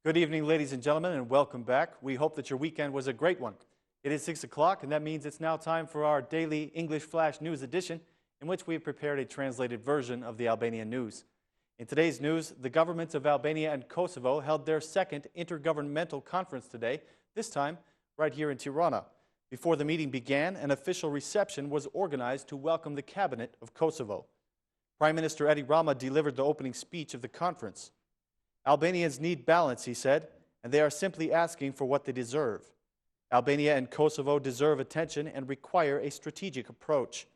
Good evening, ladies and gentlemen, and welcome back. We hope that your weekend was a great one. It is 6 o'clock, and that means it's now time for our daily English Flash News edition, in which we have prepared a translated version of the Albanian news. In today's news, the governments of Albania and Kosovo held their second intergovernmental conference today, this time right here in Tirana. Before the meeting began, an official reception was organized to welcome the cabinet of Kosovo. Prime Minister Edi Rama delivered the opening speech of the conference. Albanians need balance, he said, and they are simply asking for what they deserve. Albania and Kosovo deserve attention and require a strategic approach.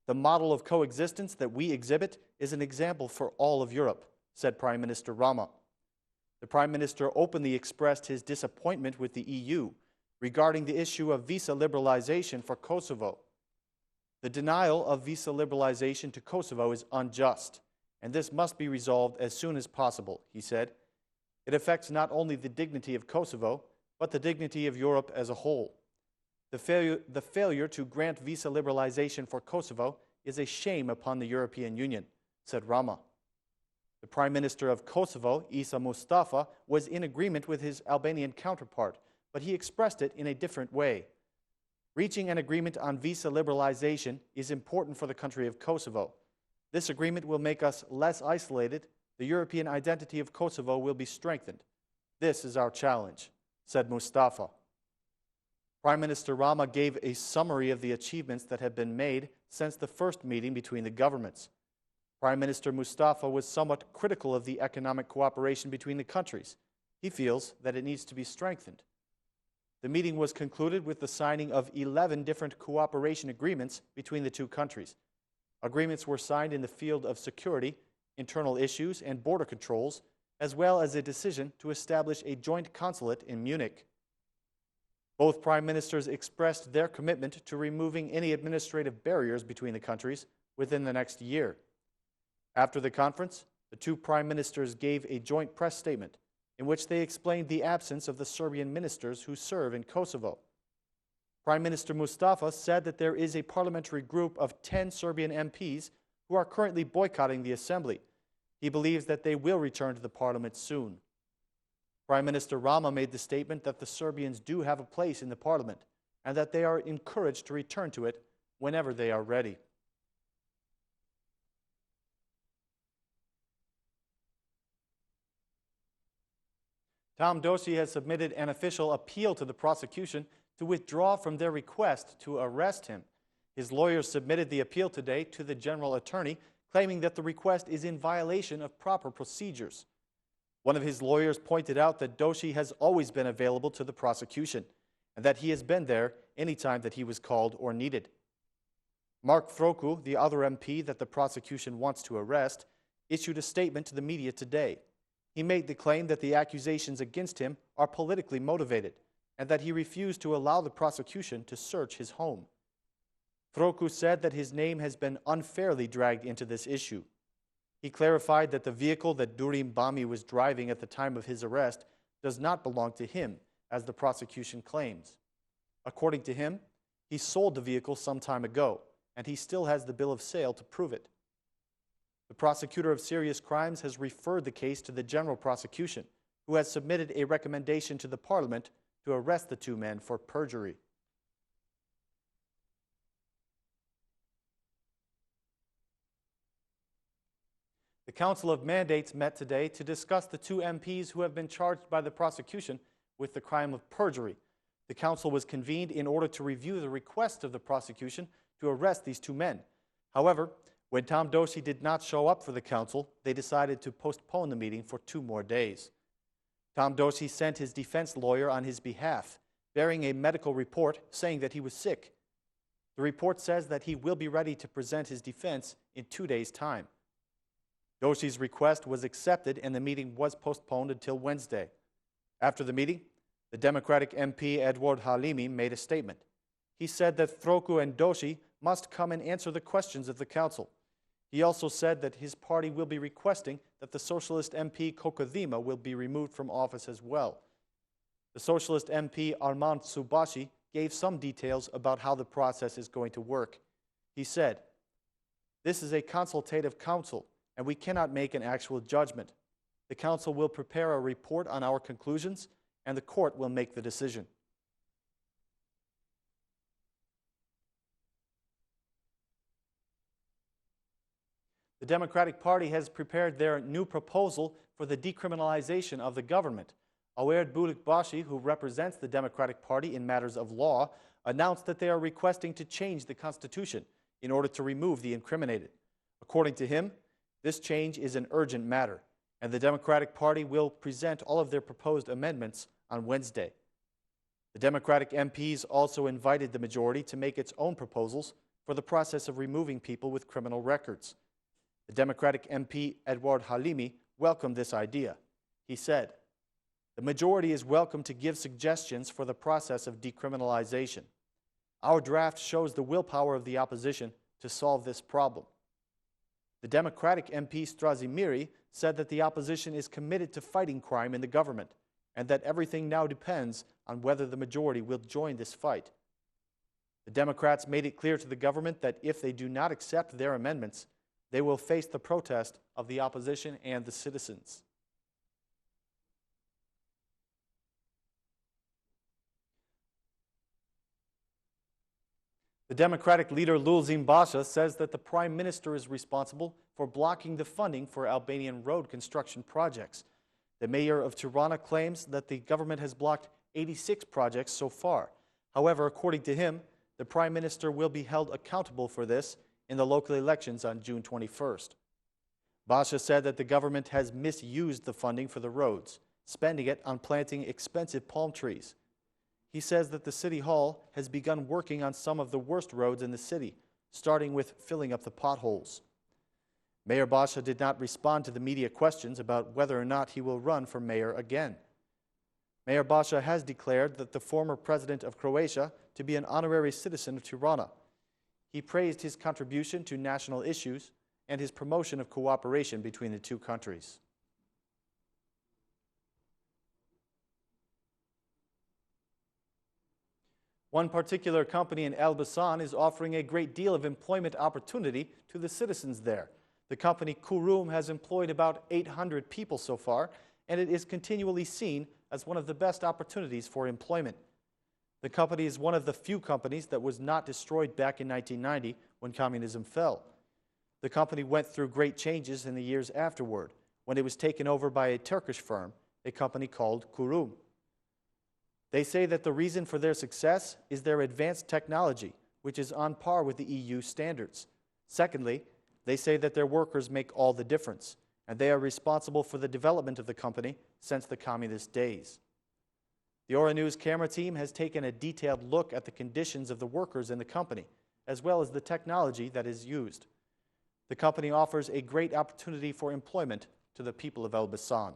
The model of coexistence that we exhibit is an example for all of Europe, said Prime Minister Rama. The Prime Minister openly expressed his disappointment with the EU regarding the issue of visa liberalization for Kosovo. The denial of visa liberalization to Kosovo is unjust, and this must be resolved as soon as possible, he said. It affects not only the dignity of Kosovo, but the dignity of Europe as a whole. The failure to grant visa liberalization for Kosovo is a shame upon the European Union, said Rama. The Prime Minister of Kosovo, Isa Mustafa, was in agreement with his Albanian counterpart, but he expressed it in a different way. Reaching an agreement on visa liberalization is important for the country of Kosovo. This agreement will make us less isolated. The European identity of Kosovo will be strengthened. This is our challenge, said Mustafa. Prime Minister Rama gave a summary of the achievements that have been made since the first meeting between the governments. Prime Minister Mustafa was somewhat critical of the economic cooperation between the countries. He feels that it needs to be strengthened. The meeting was concluded with the signing of 11 different cooperation agreements between the two countries. Agreements were signed in the field of security, internal issues, and border controls, as well as a decision to establish a joint consulate in Munich. Both prime ministers expressed their commitment to removing any administrative barriers between the countries within the next year. After the conference, the two prime ministers gave a joint press statement in which they explained the absence of the Serbian ministers who serve in Kosovo. Prime Minister Mustafa said that there is a parliamentary group of 10 Serbian MPs who are currently boycotting the assembly. He believes that they will return to the parliament soon. Prime Minister Rama made the statement that the Serbians do have a place in the parliament and that they are encouraged to return to it whenever they are ready. Tom Doshi has submitted an official appeal to the prosecution to withdraw from their request to arrest him. His lawyers submitted the appeal today to the general attorney, claiming that the request is in violation of proper procedures. One of his lawyers pointed out that Doshi has always been available to the prosecution and that he has been there anytime that he was called or needed. Mark Frroku, the other MP that the prosecution wants to arrest, issued a statement to the media today. He made the claim that the accusations against him are politically motivated and that he refused to allow the prosecution to search his home. Frroku said that his name has been unfairly dragged into this issue. He clarified that the vehicle that Durim Bami was driving at the time of his arrest does not belong to him, as the prosecution claims. According to him, he sold the vehicle some time ago, and he still has the bill of sale to prove it. The prosecutor of serious crimes has referred the case to the general prosecution, who has submitted a recommendation to the parliament to arrest the two men for perjury. The Council of Mandates met today to discuss the two MPs who have been charged by the prosecution with the crime of perjury. The council was convened in order to review the request of the prosecution to arrest these two men. However, when Tom Doshi did not show up for the council, they decided to postpone the meeting for 2 more days. Tom Doshi sent his defense lawyer on his behalf, bearing a medical report saying that he was sick. The report says that he will be ready to present his defense in 2 days' time. Doshi's request was accepted and the meeting was postponed until Wednesday. After the meeting, the Democratic MP Edward Halimi made a statement. He said that Frroku and Doshi must come and answer the questions of the council. He also said that his party will be requesting that the Socialist MP Kokodhima will be removed from office as well. The Socialist MP Armand Subashi gave some details about how the process is going to work. He said, "This is a consultative council, and we cannot make an actual judgment. The Council will prepare a report on our conclusions, and the Court will make the decision. The Democratic Party has prepared their new proposal for the decriminalization of the government. Awerd Bashi, who represents the Democratic Party in matters of law, announced that they are requesting to change the Constitution in order to remove the incriminated. According to him, this change is an urgent matter, and the Democratic Party will present all of their proposed amendments on Wednesday. The Democratic MPs also invited the majority to make its own proposals for the process of removing people with criminal records. The Democratic MP Edward Halimi welcomed this idea. He said, "The majority is welcome to give suggestions for the process of decriminalization. Our draft shows the willpower of the opposition to solve this problem." The Democratic MP Strazimiri said that the opposition is committed to fighting crime in the government and that everything now depends on whether the majority will join this fight. The Democrats made it clear to the government that if they do not accept their amendments, they will face the protest of the opposition and the citizens. The Democratic leader Lulzim Basha says that the Prime Minister is responsible for blocking the funding for Albanian road construction projects. The mayor of Tirana claims that the government has blocked 86 projects so far. However, according to him, the Prime Minister will be held accountable for this in the local elections on June 21st. Basha said that the government has misused the funding for the roads, spending it on planting expensive palm trees. He says that the City Hall has begun working on some of the worst roads in the city, starting with filling up the potholes. Mayor Basha did not respond to the media questions about whether or not he will run for mayor again. Mayor Basha has declared that the former president of Croatia to be an honorary citizen of Tirana. He praised his contribution to national issues and his promotion of cooperation between the two countries. One particular company in Elbasan is offering a great deal of employment opportunity to the citizens there. The company Kurum has employed about 800 people so far, and it is continually seen as one of the best opportunities for employment. The company is one of the few companies that was not destroyed back in 1990 when communism fell. The company went through great changes in the years afterward, when it was taken over by a Turkish firm, a company called Kurum. They say that the reason for their success is their advanced technology, which is on par with the EU standards. Secondly, they say that their workers make all the difference, and they are responsible for the development of the company since the communist days. The Aura News camera team has taken a detailed look at the conditions of the workers in the company, as well as the technology that is used. The company offers a great opportunity for employment to the people of Elbasan.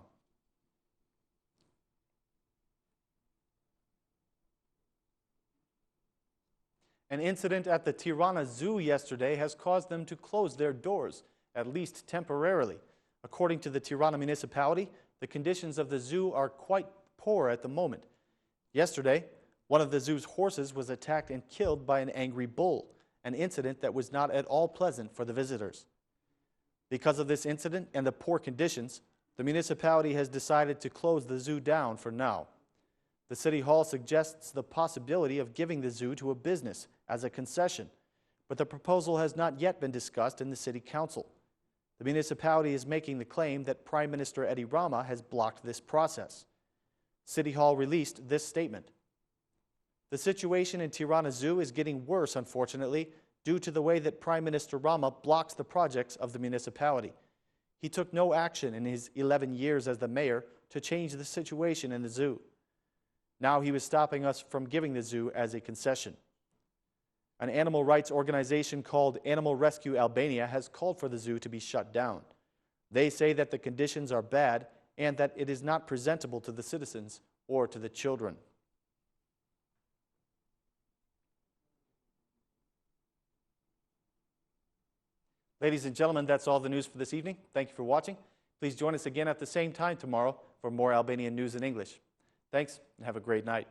An incident at the Tirana Zoo yesterday has caused them to close their doors, at least temporarily. According to the Tirana municipality, the conditions of the zoo are quite poor at the moment. Yesterday, one of the zoo's horses was attacked and killed by an angry bull, an incident that was not at all pleasant for the visitors. Because of this incident and the poor conditions, the municipality has decided to close the zoo down for now. The City Hall suggests the possibility of giving the zoo to a business as a concession, but the proposal has not yet been discussed in the City Council. The municipality is making the claim that Prime Minister Edi Rama has blocked this process. City Hall released this statement. The situation in Tirana Zoo is getting worse, unfortunately, due to the way that Prime Minister Rama blocks the projects of the municipality. He took no action in his 11 years as the mayor to change the situation in the zoo. Now he was stopping us from giving the zoo as a concession. An animal rights organization called Animal Rescue Albania has called for the zoo to be shut down. They say that the conditions are bad and that it is not presentable to the citizens or to the children. Ladies and gentlemen, that's all the news for this evening. Thank you for watching. Please join us again at the same time tomorrow for more Albanian news in English. Thanks, and have a great night.